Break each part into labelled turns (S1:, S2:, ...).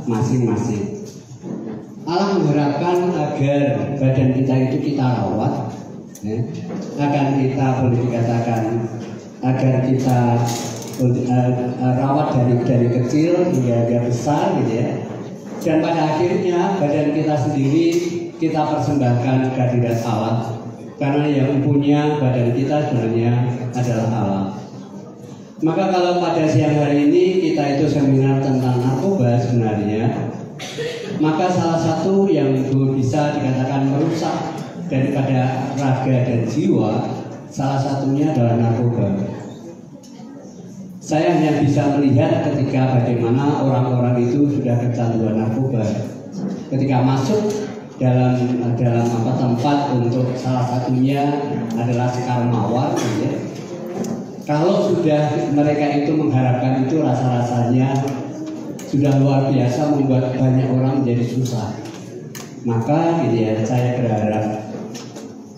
S1: masing-masing. Allah mengharapkan agar badan kita itu kita rawat, ya, agar kita boleh dikatakan agar kita rawat dari kecil hingga besar, gitu ya. Dan pada akhirnya badan kita sendiri kita persembahkan kehadirat Allah, karena yang punya badan kita sebenarnya adalah Allah. Maka kalau pada siang hari ini kita itu seminar tentang narkoba sebenarnya, maka salah satu yang bisa dikatakan merusak daripada raga dan jiwa, salah satunya adalah narkoba. Saya hanya bisa melihat ketika bagaimana orang-orang itu sudah kecanduan narkoba. Ketika masuk dalam tempat untuk salah satunya adalah Sekar Mawar, ya. Kalau sudah mereka itu mengharapkan itu, rasa-rasanya sudah luar biasa, membuat banyak orang menjadi susah. Maka gitu ya, saya berharap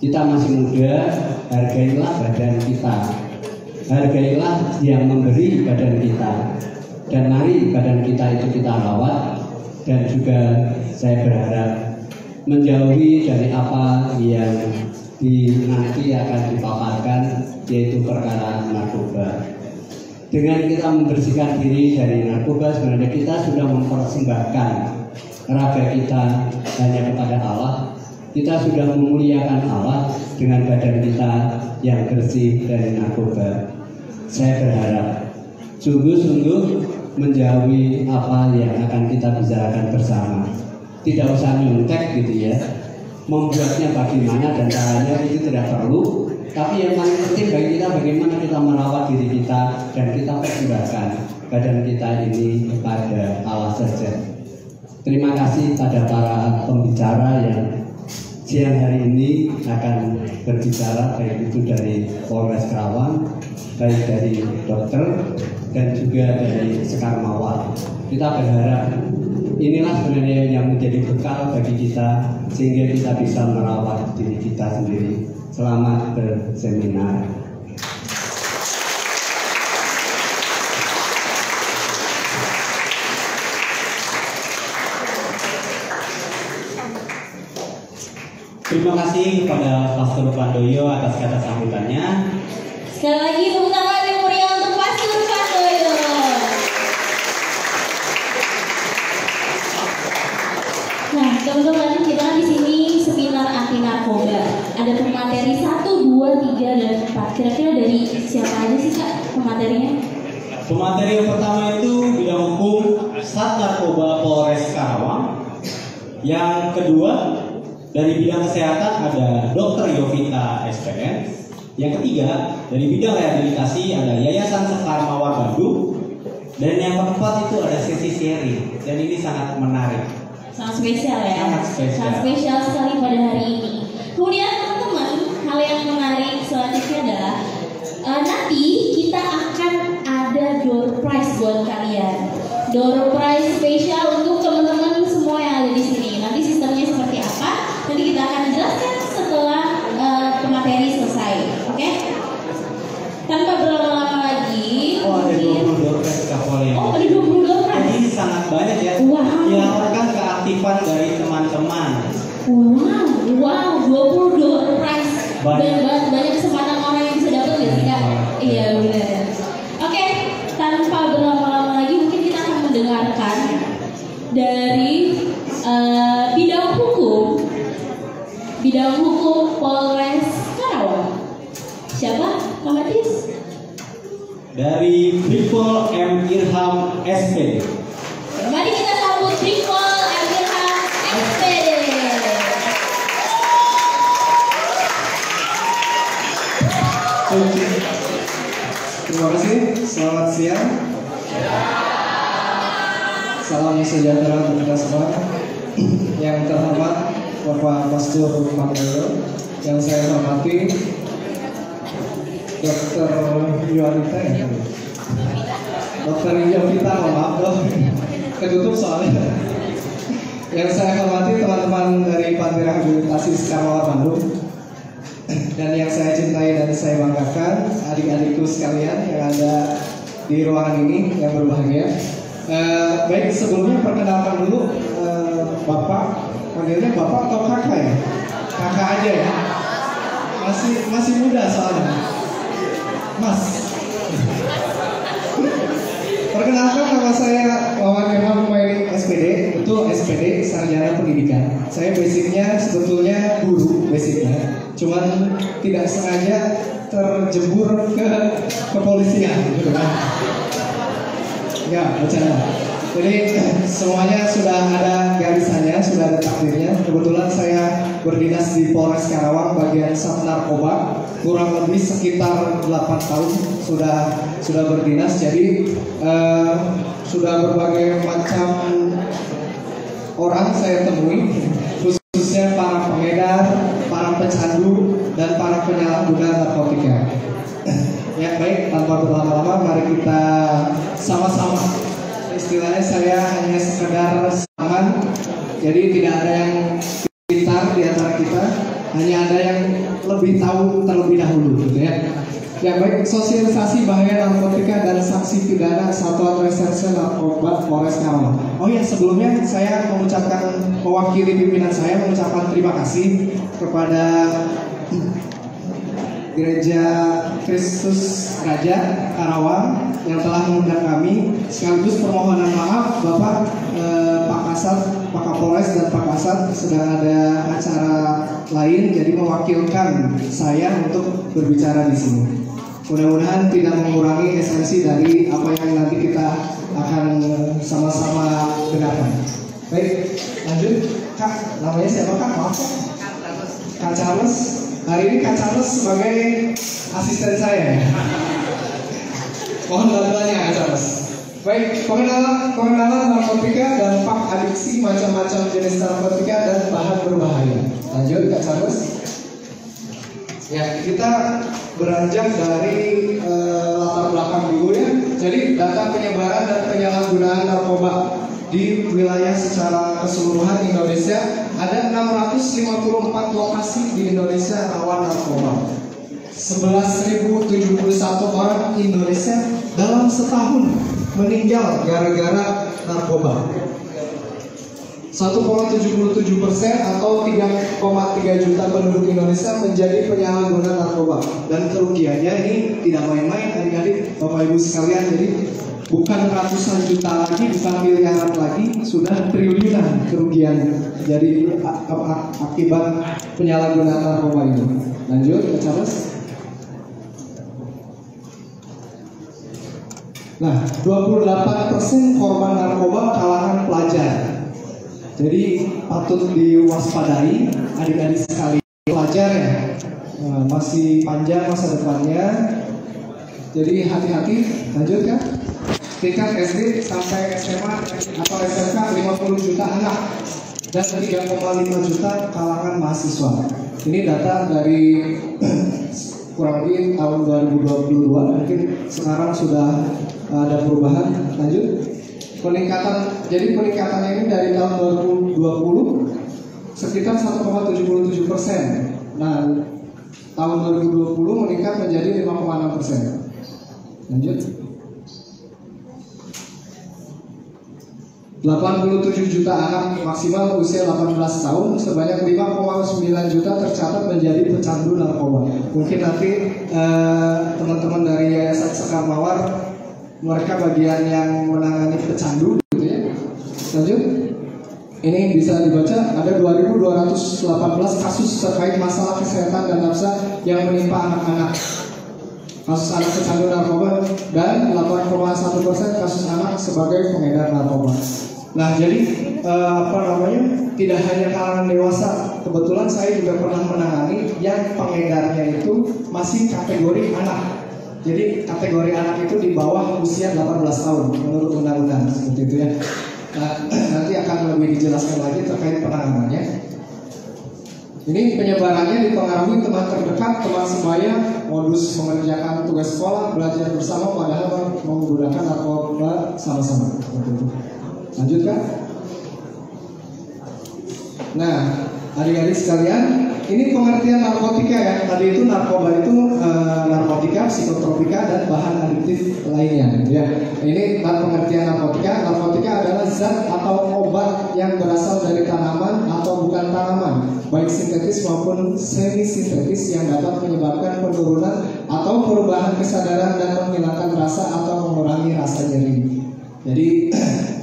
S1: kita masih muda, hargailah badan kita, hargailah yang memberi badan kita, dan mari badan kita itu kita rawat. Dan juga saya berharap menjauhi dari apa yang nanti akan dipaparkan, yaitu perkara narkoba. Dengan kita membersihkan diri dari narkoba, sebenarnya kita sudah mempersembahkan raga kita hanya kepada Allah. Kita sudah memuliakan Allah dengan badan kita yang bersih dari narkoba. Saya berharap sungguh-sungguh menjauhi apa yang akan kita bicarakan bersama. Tidak usah nyontek gitu ya, membuatnya bagaimana dan caranya itu tidak perlu. Tapi yang paling penting bagi kita, bagaimana kita merawat diri kita dan kita persembahkan badan kita ini kepada Allah saja. Terima kasih pada para pembicara yang siang hari ini akan berbicara, baik itu dari Polres Karawang, baik dari dokter dan juga dari Sekar Mawar. Kita berharap inilah sebenarnya yang menjadi bekal bagi kita sehingga kita bisa merawat diri kita sendiri. Selamat berseminar.
S2: Terima kasih kepada Pastor Pandoyo atas kata sambutannya.
S3: Sekali lagi tepuk tangan yang meriah untuk Pastor Pandoyo. Nah, teman-teman, kita di sini seminar anti narkoba. Ada pemateri 1, 2, 3, dan 4. Kira-kira dari siapa aja sih Kak pematerinya?
S2: Pemateri yang pertama itu bidang hukum Sat Narkoba Polres Karawang. Yang kedua dari bidang kesehatan ada Dr. Yovita SPN. Yang ketiga dari bidang rehabilitasi ada Yayasan Sekar Mawar Bandung. Dan yang keempat itu ada sesi sharing. Dan ini sangat menarik.
S3: Sangat spesial ya.
S2: Sangat
S3: spesial sekali pada hari ini. Kemudian teman-teman, hal yang menarik selanjutnya adalah nanti kita akan ada door prize buat kalian. Door prize spesial untuk teman-teman semua yang ada di sini. Nanti sistemnya seperti apa? Nanti kita akan jelaskan setelah pemateri selesai. Oke? Tanpa berlama-lama lagi.
S2: Oh, ada 20 door prize Kak Poli.
S3: Oh, ada 20 door prize.
S2: Jadi sangat banyak ya.
S3: Wow.
S2: Yang akan keaktifan dari teman-teman.
S3: Wow, 20 door prize. Banyak kesempatan orang yang bisa dapat ya sih Kak? Iya benar. Oke, tanpa berlama-lama lagi mungkin kita akan mendengarkan dari bidang hukum Polres Karawang. Siapa? Pak Matis?
S2: Dari Brigpol M. Irham SPD.
S3: Mari kita sambut Brigpol M. Irham SPD.
S4: Terima kasih, selamat siang. Salam sejahtera untuk kita semua. Yang terhormat Bapak Pastor Pandoyo, yang saya hormati Dr. Yuanita ya. Dr. Yovita, maaf dong, ketutup soalnya. Yang saya hormati teman-teman dari Panti Rehabilitasi Sekar Mawar Bandung. Dan yang saya cintai dan saya banggakan, adik-adikku sekalian yang ada di ruangan ini yang berbahagia. Baik, sebelumnya perkenalkan dulu Bapak, panggilnya Bapak atau Kakak ya? Kakak aja ya. Masih muda soalnya. Mas. Perkenalkan, nama saya Wawan Irfan Humairi SPD. Betul, SPD Sarjana Pendidikan. Saya basicnya sebetulnya guru basicnya. Cuman tidak sengaja terjebur ke kepolisian gitu kan. Ya, bercanda. Jadi semuanya sudah ada garisannya, sudah ada takdirnya. Kebetulan saya berdinas di Polres Karawang bagian Sat Narkoba, kurang lebih sekitar 8 tahun sudah berdinas. Jadi sudah berbagai macam orang saya temui, khususnya para pengedar, para pecandu, dan para penyalahguna narkotika. Ya baik, tanpa berlama-lama mari kita sama-sama. Istilahnya saya hanya sekedar saman, jadi tidak ada yang pintar di antara kita, hanya ada yang lebih tahu terlebih dahulu gitu ya. Ya baik, sosialisasi bahaya narkotika dan sanksi pidana Satuan Reserse Narkoba Polres Karawang. Oh ya, sebelumnya saya mewakili pimpinan saya mengucapkan terima kasih kepada Gereja Kristus Raja Karawang yang telah mengundang kami, sekaligus permohonan maaf Bapak Pak Kasat, Pak Kapolres dan Pak Kasat sedang ada acara lain, jadi mewakilkan saya untuk berbicara di sini. Mudah-mudahan tidak mengurangi esensi dari apa yang nanti kita akan sama-sama dengarkan. Baik, lanjut Kak, namanya siapa Kak? Maaf Kak Charles. Hari ini Kak Charles sebagai asisten saya. Mohon bantuannya Kak Charles. Baik, pengenalan narkotika, dampak adiksi, macam-macam jenis narkotika dan bahan berbahaya. Lanjut Kak Charles. Ya, kita beranjak dari latar belakang dulu ya. Jadi data penyebaran dan penyalahgunaan narkoba di wilayah secara keseluruhan Indonesia ada 654 lokasi di Indonesia rawan narkoba. 11.071 orang Indonesia dalam setahun meninggal gara-gara narkoba. 1,77% atau 3,3 juta penduduk Indonesia menjadi penyalahguna narkoba, dan kerugiannya ini tidak main-main adik-adik, Bapak Ibu sekalian. Jadi bukan ratusan juta lagi, bukan miliaran lagi, sudah triliunan kerugian jadi akibat penyalahgunaan narkoba ini. Lanjut ke Charles. Nah, 28% korban narkoba kalangan pelajar. Jadi patut diwaspadai adik-adik sekalian, pelajar ya, masih panjang masa depannya. Jadi hati-hati. Lanjut kan? Tingkat SD sampai SMA atau SMK 50 juta anak dan 3,5 juta kalangan mahasiswa. Ini data dari kurang lebih tahun 2022. Mungkin sekarang sudah ada perubahan. Lanjut. Peningkatannya ini dari tahun 2020 sekitar 1,77%. Nah, tahun 2020 meningkat menjadi 5,6%. Lanjut. 87 juta anak maksimal usia 18 tahun, sebanyak 5,9 juta tercatat menjadi pecandu narkoba. Mungkin nanti teman-teman dari Yayasan Sekar Mawar, mereka bagian yang menangani pecandu gitu ya. Lanjut. Ini bisa dibaca, ada 2.218 kasus terkait masalah kesehatan dan nafsa yang menimpa anak-anak. Kasus anak pecandu narkoba dan 8,1% kasus anak sebagai pengedar narkoba. Nah, jadi tidak hanya kalangan dewasa. Kebetulan saya juga pernah menangani yang pengedarnya itu masih kategori anak. Jadi kategori anak itu di bawah usia 18 tahun menurut undang-undang seperti itu ya. Nah, nanti akan lebih dijelaskan lagi terkait penanganannya. Ini penyebarannya dipengaruhi teman terdekat, teman sebaya, modus mengerjakan tugas sekolah, belajar bersama padahal menggunakan narkoba sama-sama. Lanjutkan. Nah, adik-adik sekalian, ini pengertian narkotika ya. Tadi itu narkoba itu narkotika, psikotropika, dan bahan adiktif lainnya. Ya, ini pengertian narkotika. Narkotika adalah zat atau obat yang berasal dari tanaman atau bukan tanaman, baik sintetis maupun semi sintetis, yang dapat menyebabkan penurunan atau perubahan kesadaran dan menghilangkan rasa atau mengurangi rasa nyeri. Jadi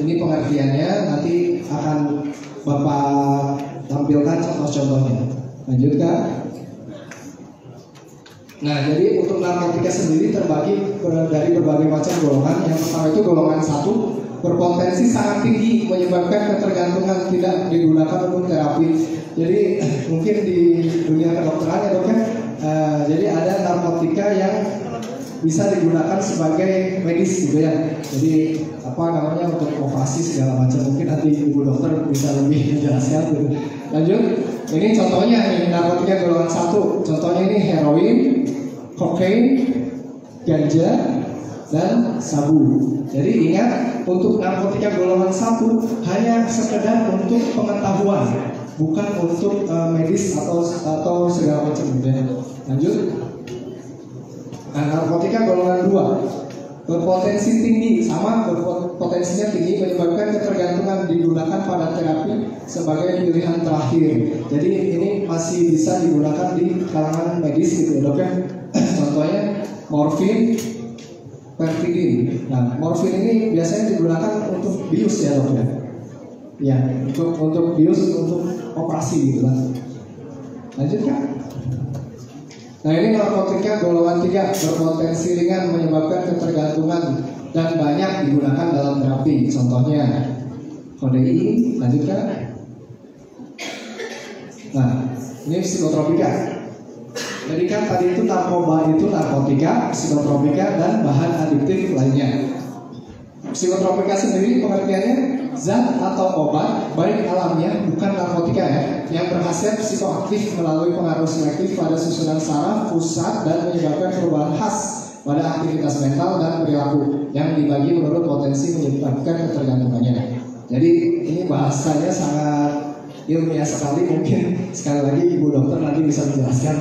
S4: ini pengertiannya, nanti akan Bapak tampilkan contoh-contohnya. Lanjutkan. Nah, jadi untuk narkotika sendiri terbagi dari berbagai macam golongan. Yang pertama itu golongan 1, berpotensi sangat tinggi menyebabkan ketergantungan, tidak digunakan untuk terapi. Jadi mungkin di dunia kedokteran ya dok ya. Jadi ada narkotika yang bisa digunakan sebagai medis gitu ya. Jadi apa namanya, untuk operasi segala macam. Mungkin nanti ibu dokter bisa lebih menjelaskan gitu. Lanjut. Ini contohnya nih, narkotika golongan 1. Contohnya ini heroin, kokain, ganja, dan sabu. Jadi ingat, untuk narkotika golongan 1 hanya sekedar untuk pengetahuan, bukan untuk medis atau segala macam gitu ya. Lanjut. Nah, narkotika golongan 2 berpotensi tinggi, sama berpotensinya tinggi menyebabkan ketergantungan, digunakan pada terapi sebagai pilihan terakhir. Jadi ini masih bisa digunakan di kalangan medis gitu ya dok ya. Contohnya morfin, perfidin. Nah, morfin ini biasanya digunakan untuk bius ya dok ya. Ya, untuk bius, untuk operasi gitu lah. Lanjut kan? Nah, ini narkotika golongan 3 berpotensi ringan menyebabkan ketergantungan dan banyak digunakan dalam terapi. Contohnya kodein. Lanjutkan. Nah, ini psikotropika. Jadi kan tadi itu narkoba itu narkotika, psikotropika, dan bahan adiktif lainnya. Psikotropika sendiri pengertiannya zat atau obat baik alamiah, bukan narkotika ya, yang berkhasiat psikoaktif melalui pengaruh selektif pada susunan saraf pusat dan menyebabkan perubahan khas pada aktivitas mental dan perilaku yang dibagi menurut potensi menyebabkan ketergantungannya. Jadi ini bahasanya sangat ilmiah sekali, mungkin sekali lagi ibu dokter nanti bisa menjelaskan.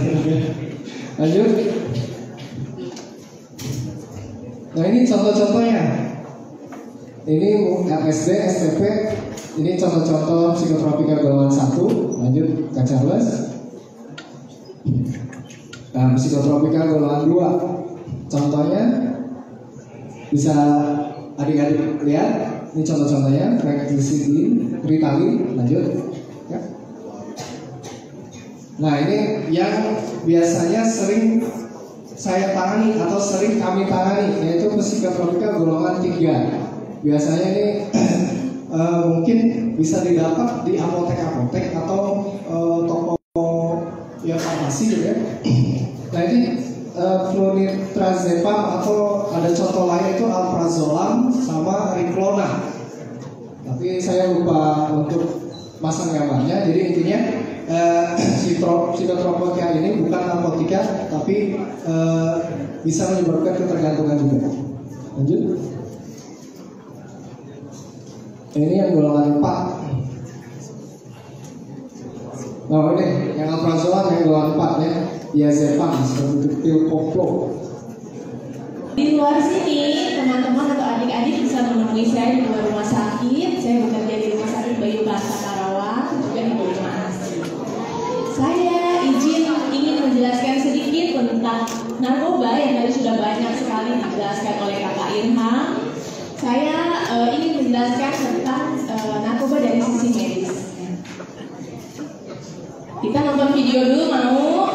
S4: Lanjut. Nah, ini contoh-contohnya. Ini LSD, STP. Ini contoh-contoh psikotropika golongan 1. Lanjut, Kak Charles. Nah, psikotropika golongan 2. Contohnya bisa adik-adik lihat. Ini contoh-contohnya, Fluoxetine, Ritalin. Lanjut. Ya. Nah, ini yang biasanya sering saya tangani atau sering kami tangani, yaitu psikotropika golongan 3. Biasanya ini mungkin bisa didapat di apotek-apotek atau toko ya farmasi gitu ya. Nah, ini flunitrazepam, atau ada contoh lain itu alprazolam sama Riklona. Tapi saya lupa untuk pasang gambarnya. Jadi intinya psikotropika ini bukan narkotika, tapi bisa menyebabkan ketergantungan juga. Lanjut. Ini yang golongan 4. Nah, ini yang alprazolam yang golongan 4 ya, diazepam seperti pil koplo.
S3: Di luar sini, teman-teman atau adik-adik bisa menemui saya di luar rumah sakit. Saya bekerja di Rumah Sakit Bayu Plaza Karawang, juga di Rumah Asih. Saya ingin menjelaskan sedikit tentang narkoba yang tadi sudah banyak sekali dijelaskan oleh Kakak Irham. Saya ingin menjelaskan tentang narkoba dari sisi medis. Kita nonton video dulu, mau?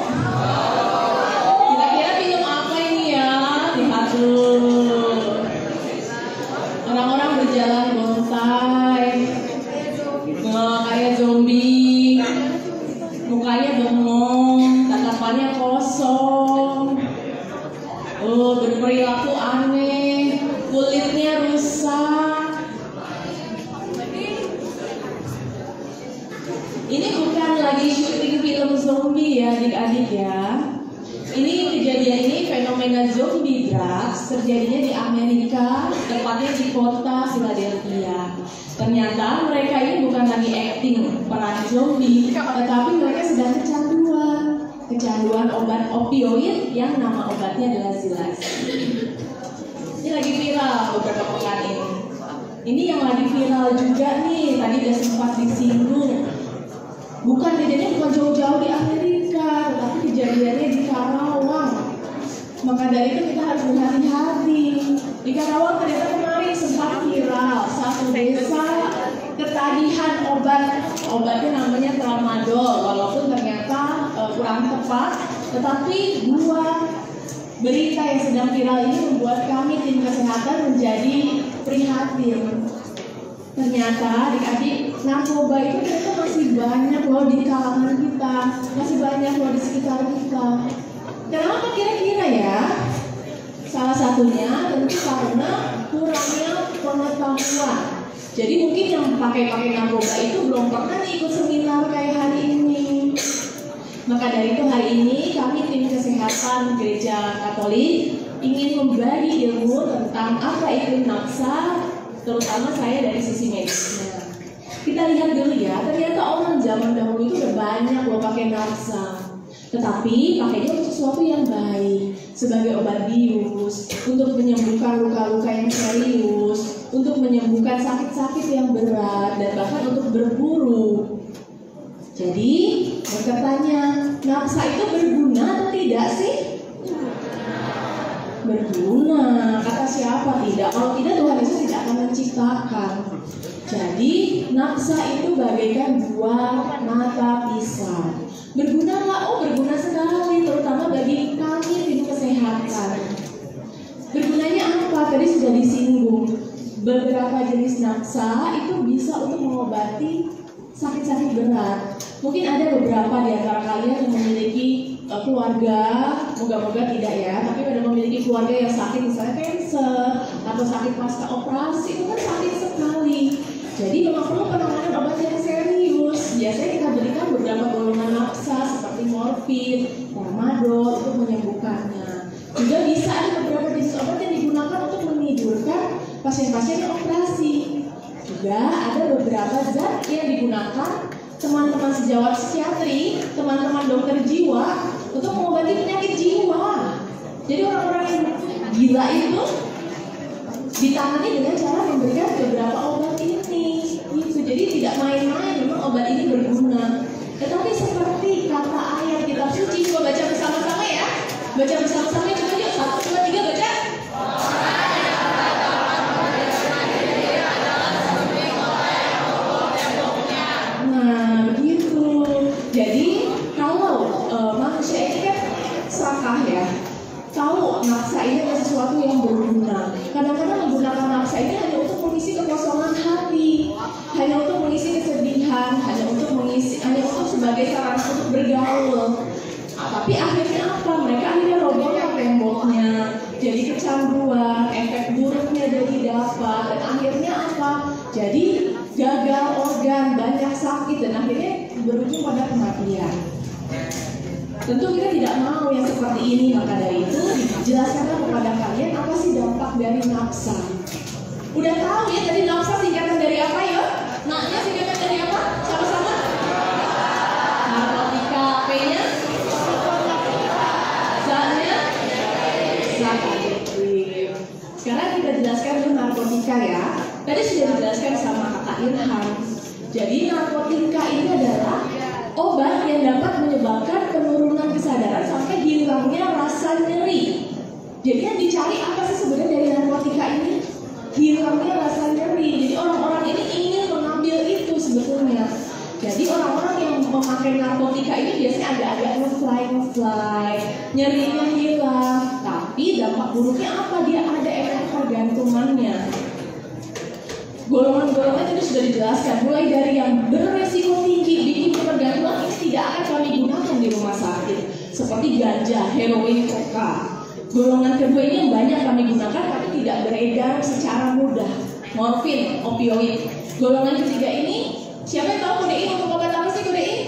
S3: Kira-kira film apa ini ya? Lihat dulu. Orang-orang berjalan bonsai, kayak zombie, mukanya bengong, tatapannya kosong, berperilaku aneh, kulitnya rusak. Ini bukan lagi syuting film zombie ya adik-adik ya. Ini kejadian ini, fenomena
S5: fenomena zombie drugs terjadinya di Amerika, tepatnya di kota Philadelphia. Ternyata mereka ini bukan lagi acting peran zombie, tetapi mereka sedang kecanduan obat opioid yang nama obatnya adalah Xylox. Ini lagi viral beberapa pekan ini. Ini yang lagi viral juga nih, tadi udah sempat disinggung. Kejadiannya bukan jauh-jauh di Amerika, tetapi kejadiannya di Karawang. Maka dari itu kita harus berhati-hati. Di Karawang ternyata kemarin sempat viral satu desa ketagihan obatnya namanya tramadol, walaupun ternyata kurang tepat, tetapi dua berita yang sedang viral ini membuat kami tim kesehatan menjadi prihatin. Ternyata adik-adik, narkoba itu ternyata masih banyak loh di kalangan kita, masih banyak loh di sekitar kita. Kenapa kira-kira ya? Salah satunya tentu karena kurangnya pengetahuan. Jadi mungkin yang pakai narkoba itu belum pernah nih ikut seminar kayak hari ini. Maka dari itu hari ini kami tim kesehatan Gereja Katolik ingin membagi ilmu tentang apa itu nafsa, terutama saya dari sisi medisnya. Kita lihat dulu ya, ternyata orang zaman dahulu itu udah banyak loh pakai nafsa. Tetapi pakainya untuk sesuatu yang baik, sebagai obat bius, untuk menyembuhkan luka-luka yang serius, untuk menyembuhkan sakit-sakit yang berat, dan bahkan untuk berburu. Jadi, bertanya, nafsa itu berguna atau tidak sih? Berguna. Kata siapa tidak? Kalau tidak, Tuhan Yesus tidak akan menciptakan. Jadi, nafsa itu bagaikan dua mata pisau. Berguna nggak? Oh, berguna sekali, terutama bagi kami tim kesehatan. Bergunanya apa? Tadi sudah disinggung. Beberapa jenis nafsa itu bisa untuk mengobati sakit-sakit berat. Mungkin ada beberapa di antara kalian yang memiliki keluarga, moga-moga tidak ya, tapi ada memiliki keluarga yang sakit, misalnya kanker atau sakit pasca operasi, itu kan sakit sekali. Jadi memang perlu penanganan obat yang serius. Biasanya kita berikan beberapa golongan nafsa seperti morfin, tramadol untuk menyembuhkannya. Juga bisa ada beberapa jenis obat yang digunakan untuk menidurkan pasien-pasien yang operasi. Juga ada beberapa zat yang digunakan teman-teman sejawat psikiatri, teman-teman dokter jiwa untuk mengobati penyakit jiwa. Jadi orang-orang yang gila itu ditangani dengan cara memberikan beberapa obat ini. Gitu. Jadi tidak main-main, memang obat ini berguna. Tetapi seperti kata ayat kitab suci, coba baca bersama-sama ya. Baca bersama-sama coba yuk, 1, 2, 3 baca. Nah, begitu. Jadi kalau manusia ini kan serakah ya, tahu nafsa ini adalah sesuatu yang berguna. Kadang-kadang menggunakan nafsa ini hanya untuk mengisi kekosongan hati, hanya untuk mengisi kesedihan, hanya untuk sebagai sarana untuk bergaul. Tapi akhirnya apa? Mereka akhirnya robohkan temboknya, jadi kecanduan, efek buruknya jadi dapat, dan akhirnya apa? Jadi gagal organ, banyak sakit, dan akhirnya berujung pada kematian. Tentu kita tidak mau yang seperti ini, maka dari itu jelaskanlah kepada kalian apa sih dampak dari nafsa. Udah tahu ya tadi nafsa singkatan dari apa ya? Naknya singkatan dari apa? Sama-sama? Narkotika. P-nya? Z-nya? Zat adiktif. Sekarang kita jelaskan dulu narkotika ya. Tadi sudah dijelaskan sama Kakak Irham. Jadi narkotika ini adalah obat yang dapat menyebabkan penurunan kesadaran sampai hilangnya rasa nyeri. Jadi yang dicari apa sih sebenarnya dari narkotika ini? Hilangnya rasa nyeri. Jadi orang-orang ini ingin mengambil itu sebetulnya. Jadi orang-orang yang memakai narkotika ini biasanya agak-agak ngefly, nyerinya hilang. Tapi dampak buruknya apa? Dia ada efek ketergantungannya. Golongan-golongan itu sudah dijelaskan, mulai dari yang beresiko tinggi bikin ketergantungan ini tidak akan kami gunakan di rumah sakit, seperti ganja, heroin, koka. Golongan kedua ini yang banyak kami gunakan tapi tidak beredar secara mudah, morfin, opioid. Golongan ketiga ini, siapa yang tahu kodein untuk obat apa sih kodein?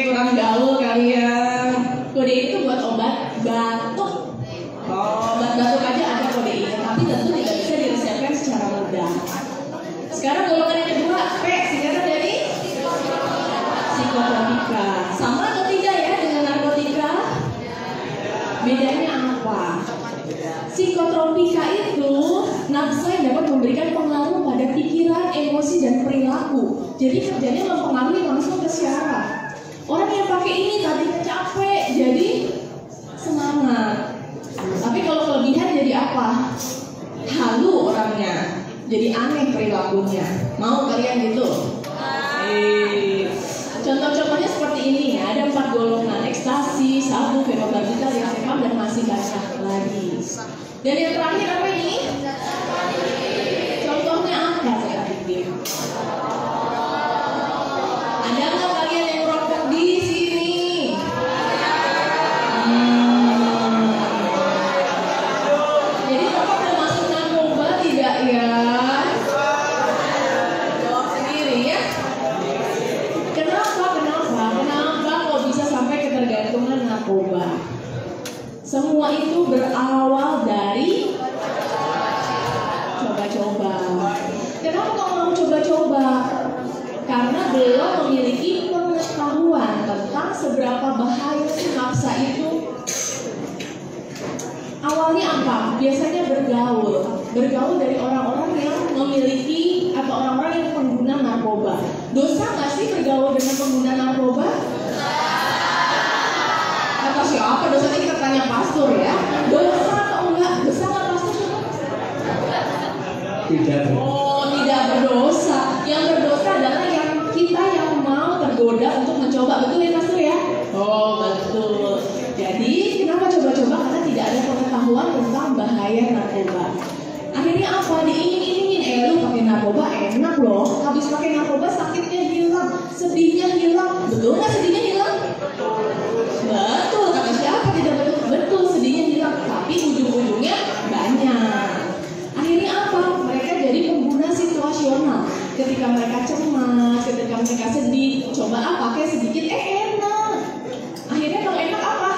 S5: Kurang gaul kalian. Kodein itu buat obat Bedanya apa? Psikotropika itu nafsa yang dapat memberikan pengaruh pada pikiran, emosi, dan perilaku. Jadi kerjanya mempengaruhi langsung ke syaraf. Orang yang pakai ini tadinya capek, jadi semangat. Tapi kalau kelebihan jadi apa? Halu orangnya, jadi aneh perilakunya. Mau kalian gitu? Contoh-contohnya seperti ini ya, ada 4 golongan: ekstasi, sabu, fenobarbital, diazepam, dan masih banyak lagi. Dan yang terakhir apa ini? Contohnya apa saya pikir? Ada nggak kalian yang merokok di sini? Jadi rokok termasuk narkoba tidak ya? Jawab sendiri ya. Kenapa kok bisa sampai ketergantungan narkoba? Semua itu berawal dari coba-coba. Kenapa kok mau coba-coba? Karena belum memiliki pengetahuan tentang seberapa bahaya sih nafsa itu. Awalnya apa? Biasanya bergaul dari orang-orang yang memiliki atau orang-orang yang pengguna narkoba. Dosa nggak sih bergaul dengan pengguna narkoba? Kata siapa? Dosanya kita tanya pastor ya. Dosa atau enggak? Dosa nggak pastor?
S1: Tidak.
S5: Oh, tidak berdosa. Yang berdosa adalah kita yang mau tergoda untuk mencoba. Betul ya pastor ya? Oh, betul. Jadi kenapa coba-coba? Karena tidak ada pengetahuan tentang bahaya narkoba. Akhirnya apa? Diingin-ingin. Lu pakai narkoba enak loh. Habis pakai narkoba sakitnya hilang, sedihnya hilang. Betul nggak sedihnya hilang? Betul. Kata siapa tidak betul? Betul, sedihnya hilang. Tapi ujung-ujungnya banyak. Akhirnya apa? Mereka jadi pengguna situasional. Ketika mereka cemas, ketika mereka sedih, coba pakai sedikit, enak. Akhirnya kalau enak apa?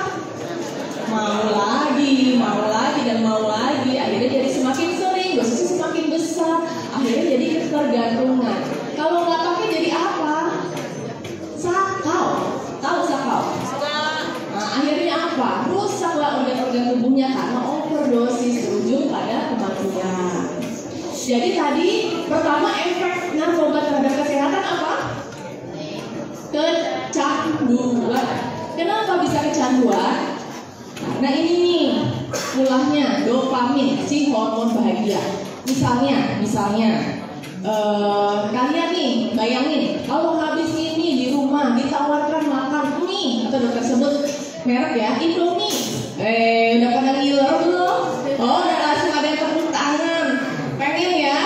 S5: Mau lagi dan mau lagi. Akhirnya jadi semakin sering, dosisnya semakin besar. Akhirnya jadi ketergantungan. Kalau nggak pakai jadi apa? Sakau. Tahu sakau? Nah, akhirnya apa? Rusaklah organ-organ tubuhnya karena overdosis, berujung pada kematian. Jadi tadi pertama efek narkoba terhadap kesehatan apa? Kecanduan. Kenapa bisa kecanduan? Karena ini nih ulahnya dopamin, si hormon bahagia. Misalnya kalian nih bayangin kalau habis ini di rumah ditawarkan makan mie atau dokter sebut merek ya, Indomie. Udah pada ngiler belum? Oh, udah langsung ada yang tepuk tangan. Pengen ya?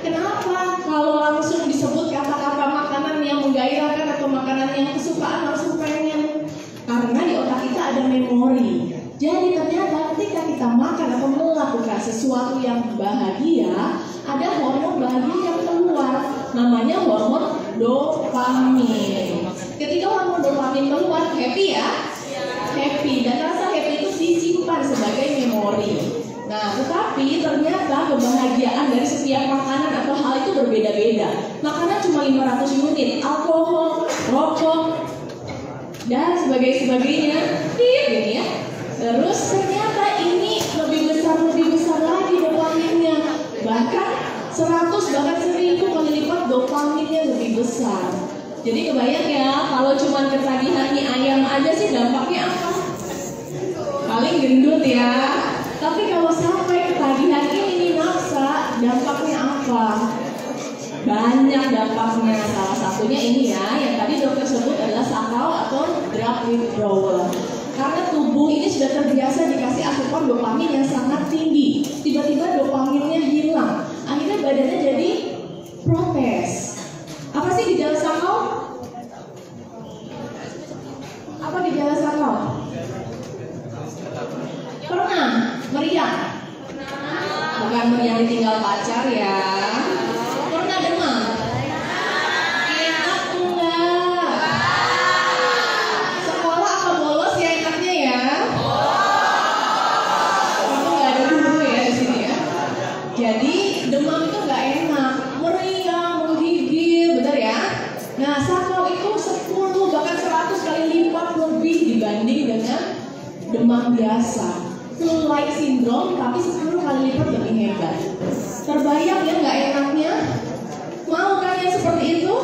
S5: Kenapa? Kalau langsung disebut kata-kata makanan yang menggairahkan atau makanan yang kesukaan langsung pengen. Karena di otak kita ada memori. Jadi ternyata ketika kita makan atau melakukan sesuatu yang bahagia, ada hormon bahagia yang keluar, namanya hormon dopamin. Ketika hormon dopamin keluar, happy ya? Happy, dan rasa happy itu disimpan sebagai memori. Nah, tetapi ternyata kebahagiaan dari setiap makanan atau hal itu berbeda-beda. Makanan cuma 500 unit, alkohol, rokok, dan sebagainya. Ini ya. Terus ternyata ini lebih besar lagi dopaminnya. Bahkan 100 bahkan 1000 kali lipat dopaminnya lebih besar. Jadi kebayang ya, kalau cuma ketagihan mie ayam aja sih dampaknya apa? Paling gendut ya. Tapi kalau sampai ketagihan ini nafsa, dampaknya apa? Banyak dampaknya. Salah satunya ini ya, yang tadi dokter sebut adalah sakau atau drug withdrawal. Karena tubuh ini sudah terbiasa dikasih asupan dopamin yang sangat tinggi. Tiba-tiba dopaminnya hilang. Akhirnya badannya jadi protes. Apa sih gejala sakau? Apa gejala sakau? Pernah meriang? Bukan meriang ditinggal pacar ya. Pernah demam? Enak enggak? Sekolah apa bolos ya enaknya ya? Kamu nggak ada guru ya di sini ya. Jadi demam itu nggak enak, meriang, menggigil, benar ya? Nah, sakau itu 10 bahkan 100 kali lipat lebih dibanding dengan demam biasa. flu-like syndrome, tapi 10 kali lipat lebih hebat. Terbayang ya nggak enaknya? Mau kan yang seperti itu?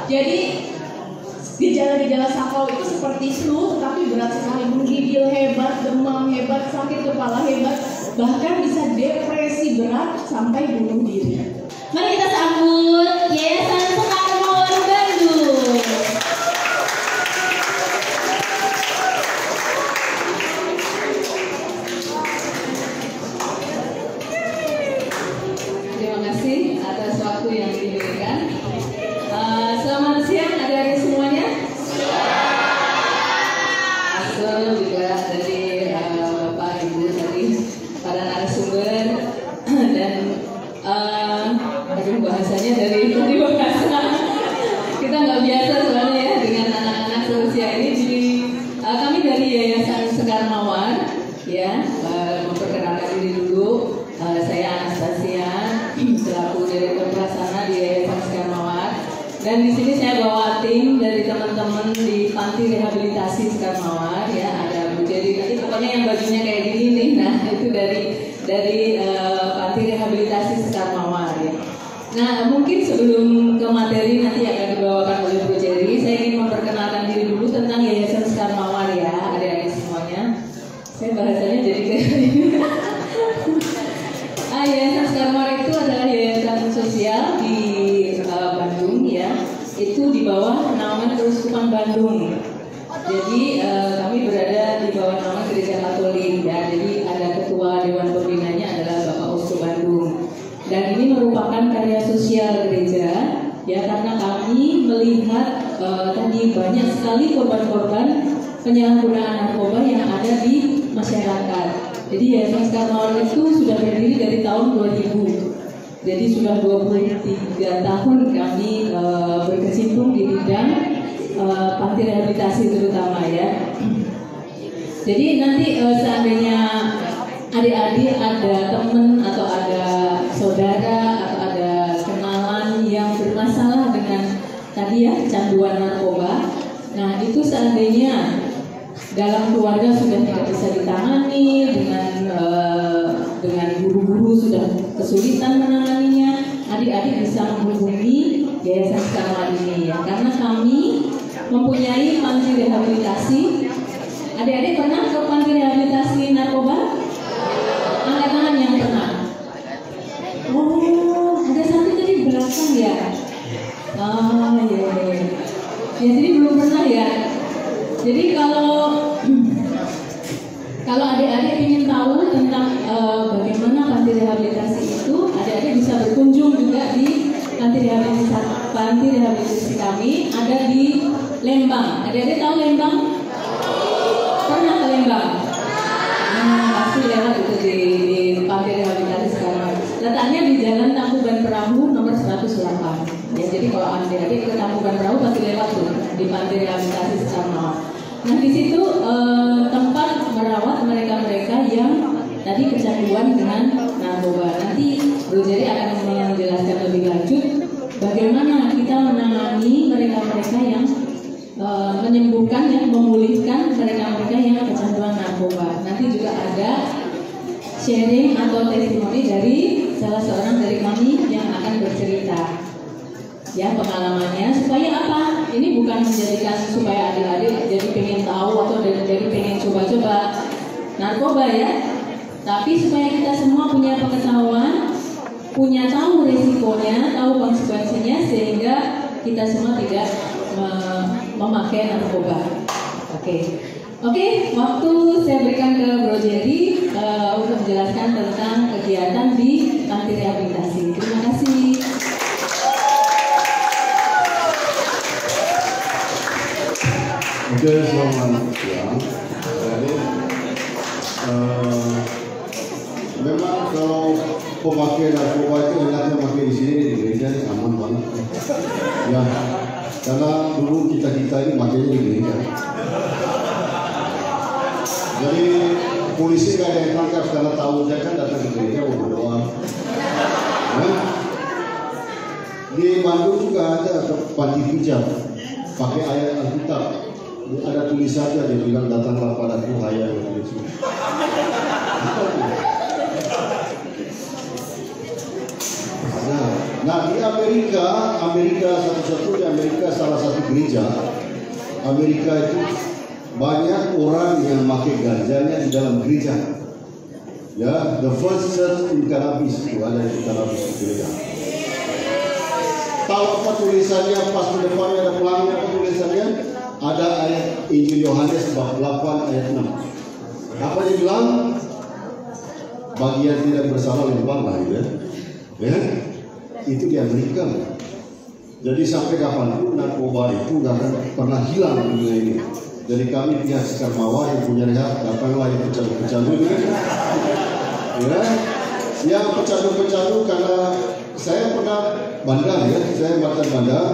S5: Jadi gejala-gejala sakau itu seperti flu, tetapi berat sekali, menggigil hebat, demam hebat, sakit kepala hebat, bahkan bisa depresi berat sampai bunuh diri.
S3: Mari kita sambut Yayasan Sekar Mawar Bandung.
S5: Terima kasih atas waktu yang diberikan. Selamat siang adik-adik semuanya. Asal juga dari Bapak Ibu tadi, para narasumber dan bahasanya dari bahasa kita nggak biasa soalnya ya dengan anak-anak seusia ini. Jadi kami dari Yayasan Sekar Mawar ya, memperkenalkan diri dulu. Saya Anastasia selaku Direktur Pelaksana di Yayasan Sekar Mawar, dan di sini saya bawa tim dari teman-teman di Panti Rehabilitasi Sekar Mawar ya. Ada Bu Jadi, nanti pokoknya yang bajunya kayak gini nih, nah itu dari Panti Rehabilitasi Sekar Mawar ya. Nah, mungkin sebelum ke materi nanti yang akan dibawakan oleh Bu Jerry, saya ingin memperkenalkan diri dulu tentang Yayasan Sekar Mawar ya, adik-adik semuanya. Saya bahasanya jadi kayak Yayasan Sekar Mawar itu adalah yayasan sosial di Bandung ya. Itu di bawah naungan Keuskupan Bandung. Jadi kami berada di bawah naungan Gereja Katolik ya. Jadi ada ketua Dewan Pembinanya adalah Bapak Uskup Bandung. Dan ini merupakan karya sosial gereja ya, karena kami melihat tadi banyak sekali korban-korban penyalahgunaan narkoba yang ada di masyarakat. Jadi Yayasan Sekar Mawar itu sudah berdiri dari tahun 2000. Jadi sudah 23 tahun kami berkecimpung di bidang panti rehabilitasi terutama ya. Jadi nanti seandainya adik-adik ada teman atau ada saudara atau ada kenalan yang bermasalah dengan tadi ya kecanduan narkoba, nah itu seandainya dalam keluarga sudah tidak bisa ditangani dengan guru-guru sudah kesulitan menanganinya, adik-adik bisa menghubungi Yayasan Sekar Mawar ini ya, karena kami mempunyai panti rehabilitasi. Adik-adik pernah ke panti rehabilitasi narkoba? Angkat tangan yang pernah. Oh, ada satu tadi belakang ya. Ya. Ya, jadi belum pernah ya. Jadi kalau adik-adik ingin tahu tentang bagaimana panti rehabilitasi itu, adik-adik bisa berkunjung juga di panti rehabilitasi kami ada di Lembang. Adik-adik tahu Lembang? Pernah ke Lembang? Pasti lewat itu di panti rehabilitasi sekarang. Letaknya di Jalan Tangkuban Perahu nomor 108. Ya, jadi kalau adik-adik ke Tangkuban Perahu pasti lewat tuh di panti rehabilitasi sekarang. Nah, di situ tempat merawat mereka-mereka yang tadi kecanduan dengan narkoba. Nanti Bu Jerry akan menjelaskan lebih lanjut bagaimana kita menangani mereka-mereka yang menyembuhkan dan memulihkan mereka-mereka yang kecanduan narkoba. Nanti juga ada sharing atau testimoni dari salah seorang dari kami yang akan bercerita ya pengalamannya, supaya apa? Ini bukan menjadikan supaya adik-adik jadi pengen tahu atau jadi pengen coba-coba narkoba ya, tapi supaya kita semua punya pengetahuan, punya tahu risikonya, tahu konsekuensinya, sehingga kita semua tidak memakai narkoba. Oke, waktu saya berikan ke Bro Jerry untuk menjelaskan tentang kegiatan di panti rehabilitasi. Terima kasih.
S6: Oke, selamat siang. Jadi memang kalau pemakai narkoba itu enaknya pakai di sini di gereja ini aman banget. Ya, karena dulu kita ini makanya di gereja. Jadi polisi gak ada yang tangkap karena tahu saya kan datang ke gereja mau berdoa. Nah, di Bandung juga ada panti pijat pakai ayat Alkitab. Ada tulisannya dia bilang datanglah padaku hai Amerika satu-satunya Amerika salah satu gereja. Amerika itu banyak orang yang pakai ganjanya di dalam gereja. Ya, the first church in cannabis itu ada di cannabis di gereja. Tahu apa tulisannya? Pas di depannya ada pelangnya apa tulisannya? Ada ayat Injil Yohanes bab 8 ayat 6. Apa dia bilang? Bagian tidak bersalah lempar lah, ya. Itu di Amerika. Jadi sampai kapanpun narkoba itu nggak akan pernah hilang di dunia ini. Jadi kami pihak Sekarmawa yang punya rehab, datanglah yang pecandu-pecandu, ya. Yang pecandu-pecandu karena saya pernah bandar, ya, saya mantan bandar.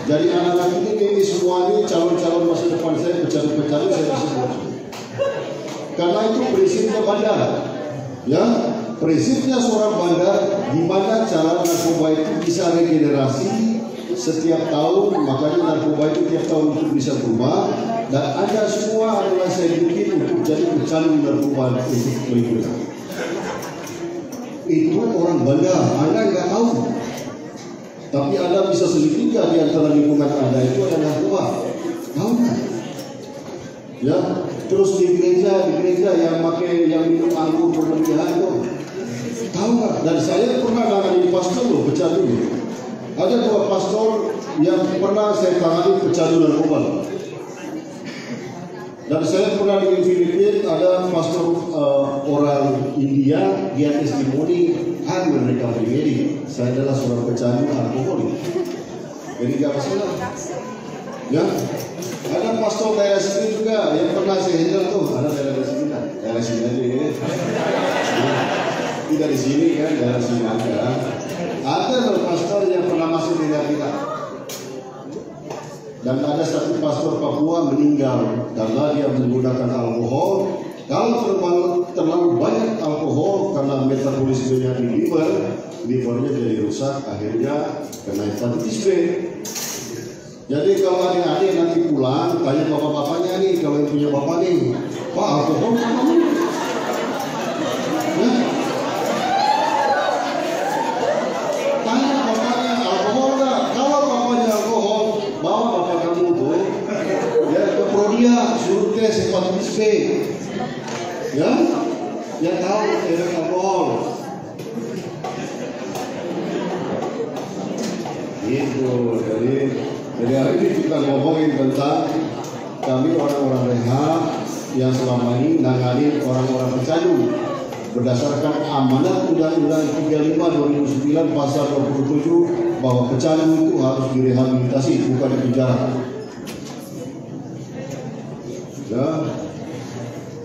S6: Jadi anak-anak ini semua ini calon-calon masa depan saya pecandu-pecandu saya bisa buat. Karena itu prinsipnya bandar, ya. Prinsipnya seorang bandar, di mana cara narkoba itu bisa regenerasi setiap tahun, makanya narkoba itu tiap tahun itu bisa berubah. Dan Anda semua adalah saya bikin untuk jadi pecandu narkoba untuk berikutnya. Itu orang bandar, Anda nggak tahu. Tapi Anda bisa selidiki di antara lingkungan Anda itu ada narkoba. Tahu nggak? Ya, terus di gereja yang minum anggur berlebihan tuh. Tahu nggak? Dan saya pernah nangani pastor loh, pecandu. Ada 2 pastor yang pernah saya tangani pecandu narkoba. Dan saya pernah di Filipina ada pastor orang India, dia testimoni hamil mereka pribadi. Saya adalah seorang pecandu alkohol. Jadi gak masalah. Ya, ada pastor daerah sini juga yang pernah saya handle tuh. Ada daerah sini kan? Daerah sini aja ya. Tidak di sini kan, daerah sini aja. Ada pastor yang pernah masuk di kita. Dan ada satu pastor Papua meninggal karena dia menggunakan alkohol. Kalau terlalu banyak alkohol karena metabolismenya di livernya jadi rusak, akhirnya kena hepatitis B. Jadi kalau adik-adik nanti pulang, tanya bapak-bapaknya nih, kalau yang punya bapak nih, Pak alkohol apa? Tanya bapaknya alkohol nggak? Kalau bapaknya alkohol, bawa bapak kamu tuh, ya ke Prodia, suruh tes hepatitis B, ya, tahu efek alkohol. Gitu, jadi hari ini kita ngomongin tentang kami orang-orang rehab yang selama ini nangani orang-orang pecandu berdasarkan amanat Undang-Undang 35 2009 pasal 27 bahwa pecandu itu harus direhabilitasi, bukan dipenjara. Ya,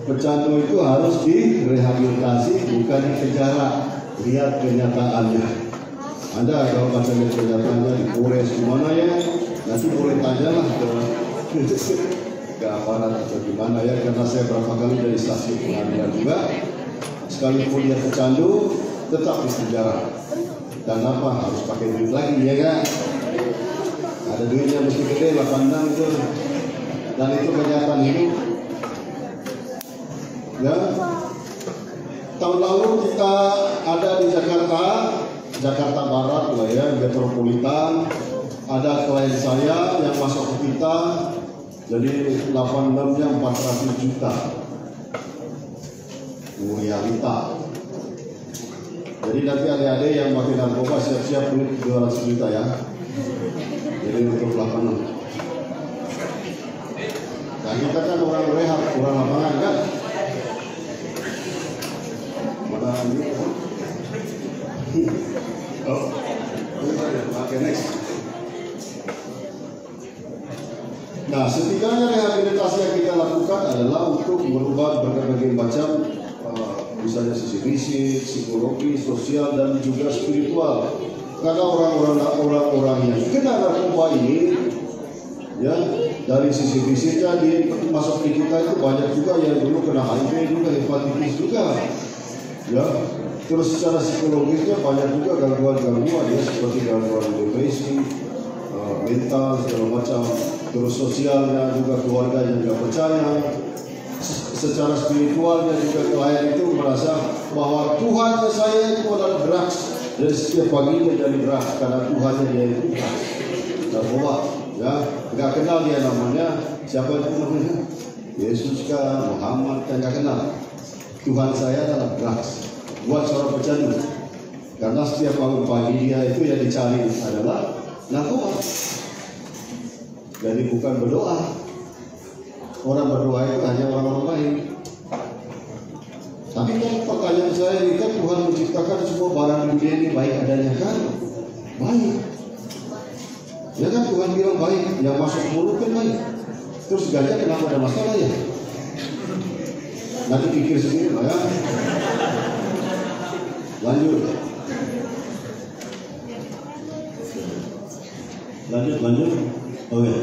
S6: pecandu itu harus direhabilitasi, bukan dipenjara. Lihat kenyataannya. Anda kalau baca kenyataannya di Polres gimana ya? Nanti boleh tanyalah ke aparat atau gimana ya, karena saya berapa kali dari stasiun pengadilan juga. Sekalipun dia pecandu, tetap di penjara. Dan apa? Harus pakai duit lagi, ya kan? Ada duitnya mesti gede, 8 itu. Dan itu kenyataan hidup. Ya. Tahun lalu kita ada di Jakarta Barat lah ya, metropolitan. Ada klien saya yang masuk ke kita, jadi 86-nya 400 juta. Realita. Jadi nanti adik-adik yang pakai narkoba siap-siap duit 200 juta ya. Jadi untuk 86. Dan kita kan orang rehab, orang lapangan kan. Mana ini? Oh, oke next. Nah, setidaknya rehabilitasi yang kita lakukan adalah untuk merubah berbagai macam misalnya sisi fisik, psikologi, sosial, dan juga spiritual. Karena orang-orang yang kena narkoba ini, ya dari sisi fisiknya di masuk di kita itu banyak juga yang dulu kena HIV juga, hepatitis juga, ya. Terus secara psikologisnya banyak juga gangguan-gangguan ya, seperti gangguan depresi, mental segala macam. Terus sosialnya juga keluarga yang tidak percaya. Secara spiritualnya juga klien itu merasa bahwa Tuhan saya itu adalah drugs. Jadi setiap pagi dia jadi beras karena Tuhannya dia itu narkoba. Ya, nggak kenal dia namanya. Siapa itu namanya? Yesus kah, Muhammad kan nggak kenal. Tuhan saya adalah beras. Buat seorang pecandu. Karena setiap bangun pagi dia itu yang dicari adalah narkoba. Jadi bukan berdoa. Orang berdoa itu hanya orang-orang baik. Tapi kan pertanyaan saya ini kan Tuhan menciptakan semua barang dunia ini baik adanya kan? Baik. Ya kan Tuhan bilang baik, yang masuk mulut kan baik. Terus gajah kenapa ada masalah ya? Nanti pikir sendiri lah ya. Lanjut. Oke.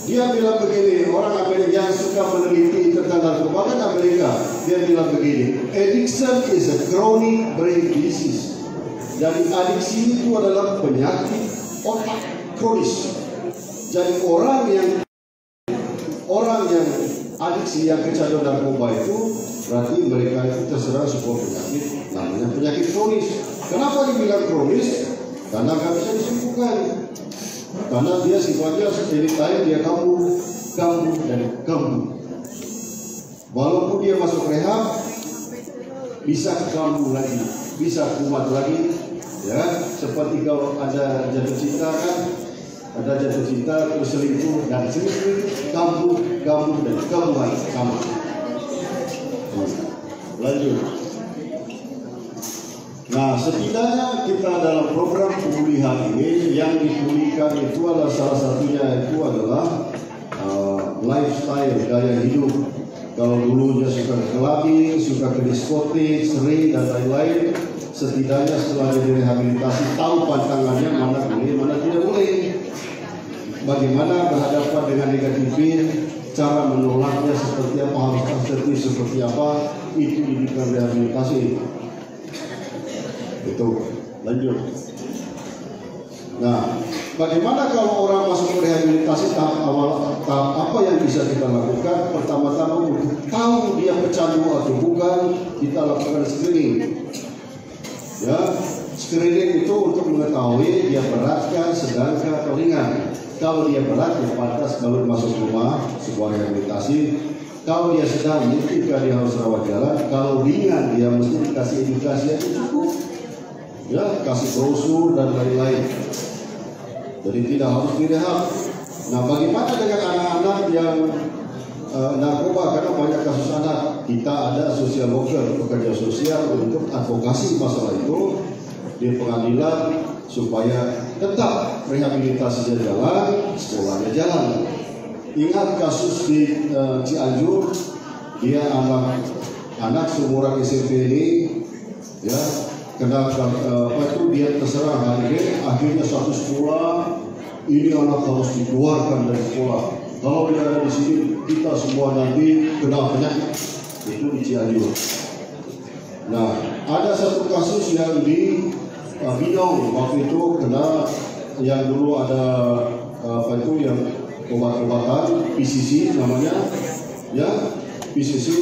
S6: Dia bilang begini, orang Amerika yang suka meneliti tentang narkoba kan Amerika. Dia bilang begini, addiction is a chronic brain disease. Jadi adiksi itu adalah penyakit otak kronis. Jadi orang yang adiksi yang kecanduan narkoba itu berarti mereka itu terserang sebuah penyakit namanya penyakit kronis. Kenapa dibilang kronis? Karena nggak bisa disembuhkan. Karena dia sifatnya anytime dia kambuh. Walaupun dia masuk rehab, bisa kambuh lagi, bisa kumat lagi. Ya, seperti kalau ada jatuh cinta kan, ada jatuh cinta terus selingkuh dan selingkuh, kambuh dan kambuhan sama. Lanjut. Nah, setidaknya kita dalam program pemulihan ini yang dipulihkan itu adalah salah satunya itu adalah lifestyle, gaya hidup. Kalau dulunya suka ke clubbing, suka ke diskotik, sering dan lain-lain, setidaknya setelah direhabilitasi tahu pantangannya mana boleh, mana tidak boleh. Bagaimana berhadapan dengan negatifin, cara menolaknya seperti apa, harus asertif seperti apa, itu didikan rehabilitasi. Itu lanjut. Nah, bagaimana kalau orang masuk ke rehabilitasi tahap apa yang bisa kita lakukan? Pertama-tama tahu dia pecandu atau bukan, kita lakukan screening. Ya, screening itu untuk mengetahui dia beratkah, sedangkah atau ringan. Kalau dia berat, dia pantas kalau masuk rumah sebuah rehabilitasi. Kalau dia sedang, mungkin dia harus rawat jalan. Kalau ringan, dia mesti dikasih edukasi yang cukup. Ya, kasih brosur dan lain-lain. Jadi tidak harus direhab. Nah, bagaimana dengan anak-anak yang narkoba? Karena banyak kasus anak. Kita ada social worker, pekerja sosial untuk advokasi masalah itu di pengadilan supaya tetap rehabilitasinya jalan, sekolahnya jalan. Ingat kasus di Cianjur, dia anak seumuran SMP ini, ya. Kenapa itu dia terserang HIV, akhirnya satu sekolah ini anak harus dikeluarkan dari sekolah. Kalau dia ada di sini, kita semua nanti kena penyakit. Itu di Cianjur. Nah, ada satu kasus yang di Binong waktu itu kena yang dulu ada yang obat-obatan PCC namanya, ya PCC.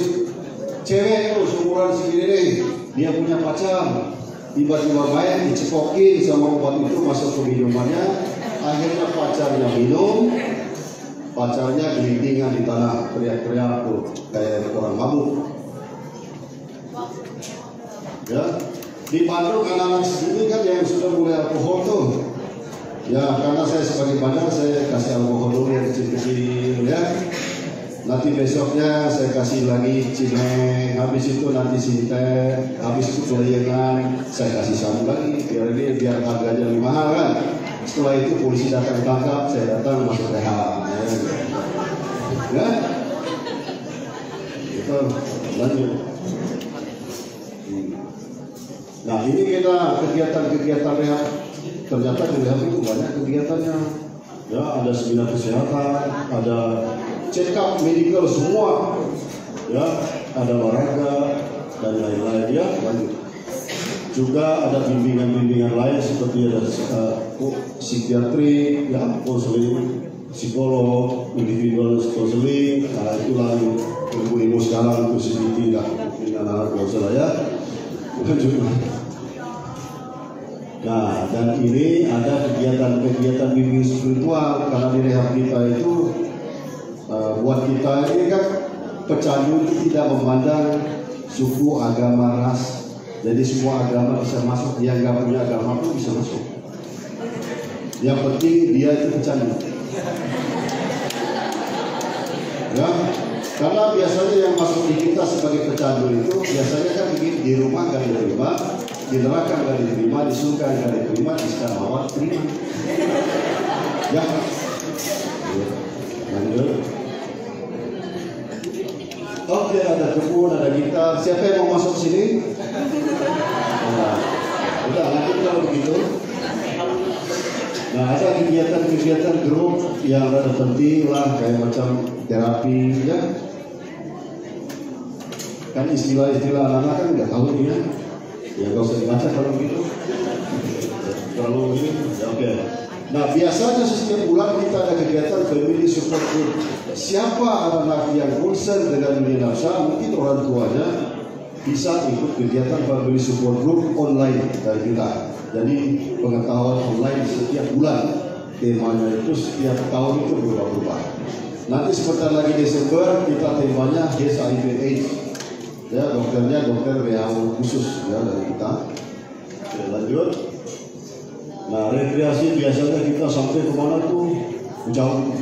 S6: Cewek itu seumuran segini, dia punya pacar. Tiba-tiba main dicekokin sama obat itu masuk ke minumannya, akhirnya pacarnya minum, pacarnya gelindingan di tanah, teriak-teriak tuh kayak orang mabuk. Ya, di Bandung anak-anak segini kan yang sudah mulai alkohol tuh. Ya, karena saya sebagai bandar saya kasih alkohol dulu yang kecil-kecil ya. Nanti besoknya saya kasih lagi cimeng, habis itu nanti sintek, habis itu kelayangan, saya kasih sabu lagi, biar harganya lebih mahal kan. Setelah itu polisi datang tangkap, saya datang masuk rehab. Ya, itu lanjut. Nah, ini kita kegiatan rehab, ternyata di rehab itu banyak kegiatannya. Ya, ada seminar kesehatan, ada check up medical semua, ya, ada olahraga dan lain-lain ya. Lanjut. Juga ada bimbingan-bimbingan lain seperti ada psikiatri, ya, konseling, psikolog, individual konseling. Nah, itu lalu ilmu sekarang itu sedikit tidak anak-anak salah ya. Lanjut. Nah, dan ini ada kegiatan-kegiatan bimbing spiritual karena di rehab kita itu buat kita ini kan pecandu itu tidak memandang suku, agama, ras. Jadi semua agama bisa masuk, yang nggak punya agama pun bisa masuk. Yang penting dia itu pecandu. Ya, karena biasanya yang masuk di kita sebagai pecandu itu biasanya kan begini, di rumah nggak diterima, di neraka nggak diterima, di surga nggak diterima, di sekarang terima. Ya, lanjut. Oke, ada kebun, ada gitar. Siapa yang mau masuk sini? Nah, udah lanjut kalau begitu. Nah, ada kegiatan-kegiatan grup yang ada penting lah, kayak macam terapi, ya. Kan istilah-istilah anak-anak kan nggak tahu dia. Ya nggak usah dibaca kalau begitu. Terlalu ini, ya oke. Nah, biasanya setiap bulan kita ada kegiatan family support group. Siapa anak yang concern dengan dunia nafsa, mungkin orang tuanya bisa ikut kegiatan family support group online dari kita. Jadi pengetahuan online setiap bulan, temanya itu setiap tahun itu berubah-ubah. Nanti sebentar lagi Desember kita temanya HIV/AIDS. Ya, dokternya dokter WHO khusus ya dari kita. Oke, lanjut. Nah, rekreasi biasanya kita sampai kemana tuh? Jauh.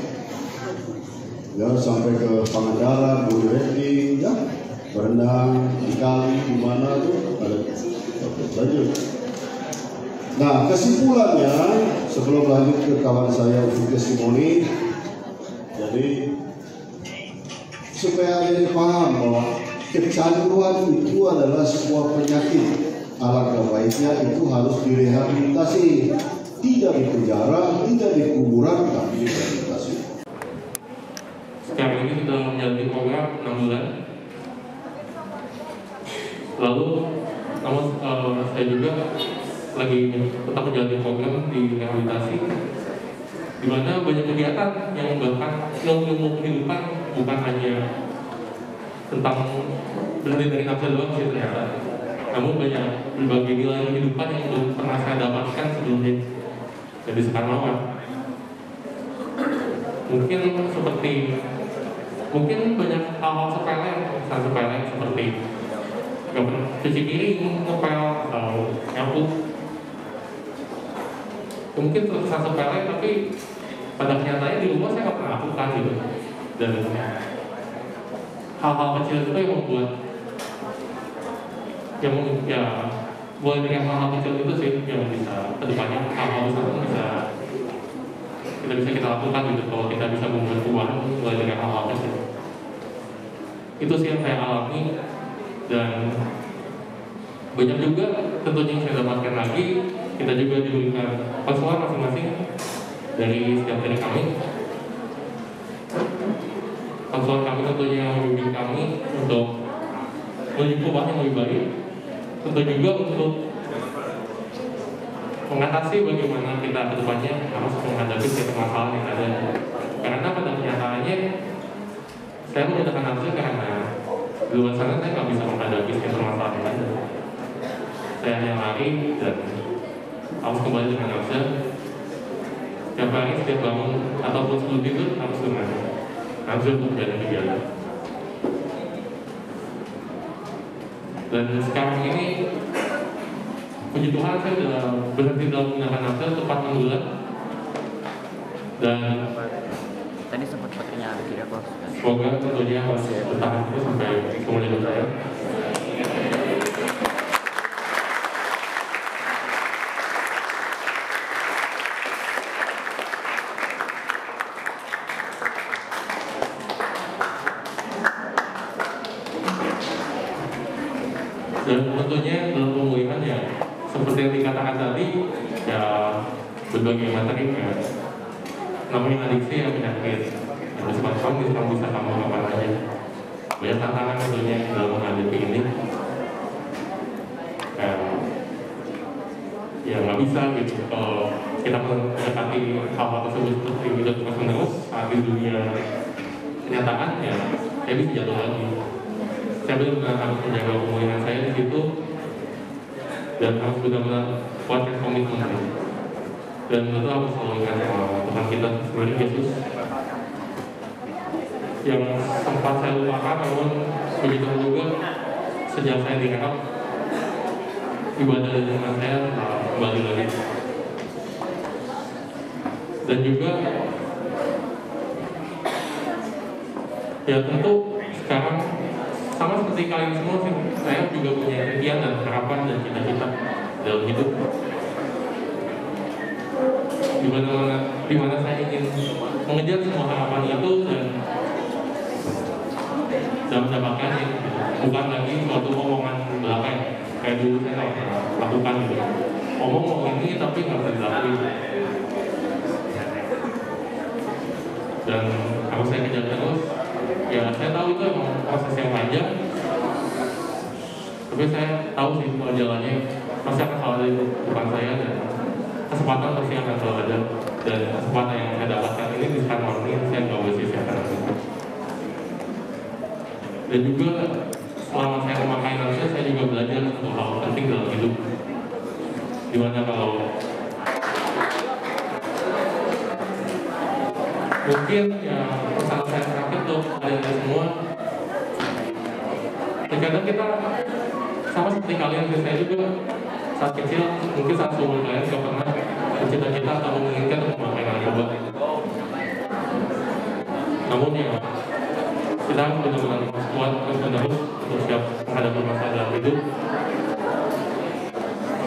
S6: Ya, sampai ke Pangandaran, Boyolali, ya, berenang di kali, di mana tuh ada. Oke, lanjut. Nah, kesimpulannya sebelum lanjut ke kawan saya untuk testimoni, jadi supaya ada paham bahwa kecanduan itu adalah sebuah penyakit. Alangkah baiknya itu harus direhabilitasi, tidak di penjara, tidak di kuburan, tapi direhabilitasi.
S7: Sekarang ini sudah menjalani program 6 bulan. Lalu, namun saya juga lagi tetap menjalani program di rehabilitasi, di mana banyak kegiatan yang mengembangkan ilmu kehidupan, bukan hanya tentang berhenti dari nafsu doang sih ternyata. Namun banyak berbagai nilai kehidupan yang belum pernah saya dapatkan sebelumnya dari sekarang. Mungkin banyak hal-hal sepele, seperti cuci piring, ngepel, atau nyapu. Mungkin terkesan sepele, tapi pada kenyataannya di rumah saya nggak pernah lakukan gitu. Dan hal-hal kecil itu yang membuat mulai dari hal-hal kecil itu sih yang bisa kedepannya hal-hal besar bisa kita lakukan gitu. Kalau kita bisa membuat perubahan mulai dari hal-hal kecil, itu sih yang saya alami. Dan banyak juga tentunya yang saya dapatkan lagi. Kita juga diberikan konselor masing-masing dari setiap dari kami. Konselor kami tentunya membimbing kami untuk menuju perubahan yang lebih baik. Tentu juga untuk mengatasi bagaimana kita kedepannya harus menghadapi setiap masalah yang ada. Karena pada kenyataannya saya menggunakan nafsu karena di luar sana saya nggak bisa menghadapi setiap masalah yang ada. Saya hanya lari dan harus kembali dengan nafsu. Setiap hari, setiap bangun ataupun sebelum tidur harus dengan nafsu untuk kegiatan. Dan sekarang ini puji Tuhan saya sudah berhenti dalam menggunakan nafsu tepat 6 bulan. Dan
S8: tadi sempat pertanyaan kira kok.
S7: Semoga tentunya masih bertahan terus sampai seumur hidup saya. Dan tentunya dalam pemulihan ya seperti yang dikatakan tadi, ya berbagai materi ya. Namanya adiksi ya penyakit yang bersifat kronis, kamu bisa kamu kapan aja. Banyak tantangan tentunya dalam menghadapi ini. Ya nggak bisa gitu kalau kita mendekati hal-hal tersebut seperti hidup terus-menerus saat di dunia kenyataan ya saya bisa jatuh lagi. Saya benar-benar harus menjaga pemulihan saya di situ dan harus benar-benar kuatkan komitmen. Dan itu aku selalu ingat sama Tuhan kita sendiri, Yesus, yang sempat saya lupakan, namun begitu juga sejak saya diangkat ibadah dengan saya kembali lagi. Dan juga ya tentu sekarang sama seperti kalian semua sih, saya juga punya impian dan harapan dan cita-cita dalam hidup, di mana saya ingin mengejar semua harapan itu dan mendapatkannya, bukan lagi suatu omongan belakang kayak dulu saya lakukan gitu, ngomong ini tapi nggak bisa dilakuin, dan harus saya kejar terus. Ya saya tahu itu emang proses yang panjang, tapi saya tahu sih kalau jalannya pasti akan selalu ada di depan saya, dan kesempatan pasti akan selalu ada, dan kesempatan yang saya dapatkan ini di sekarang ini saya nggak boleh sia-siakan. Dan juga selama saya memakai manusia, saya juga belajar untuk hal penting dalam hidup, dimana kalau mungkin ya pesan saya terakhir tuh kalian semua, terkadang kita sama seperti kalian, saya juga saat kecil mungkin saat seumur kalian gak pernah bercita-cita atau menginginkan untuk memakai narkoba. Namun ya kita harus benar-benar kuat dan terus untuk siap menghadapi masalah dalam hidup.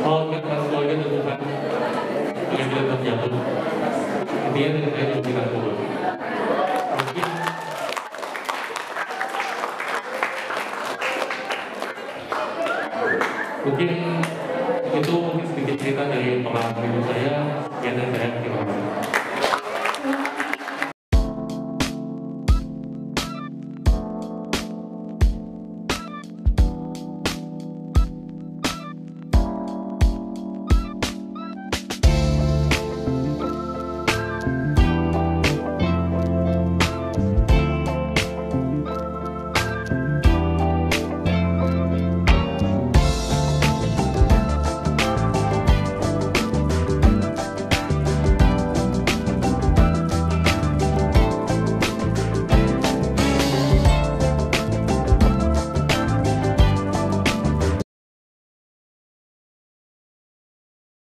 S7: Kalau ingat keluarga dan Tuhan agar kita terjatuh. Intinya dari saya juga narkoba. Mungkin itu sedikit cerita dari pengalaman hidup saya. Sekian dari saya, terima kasih.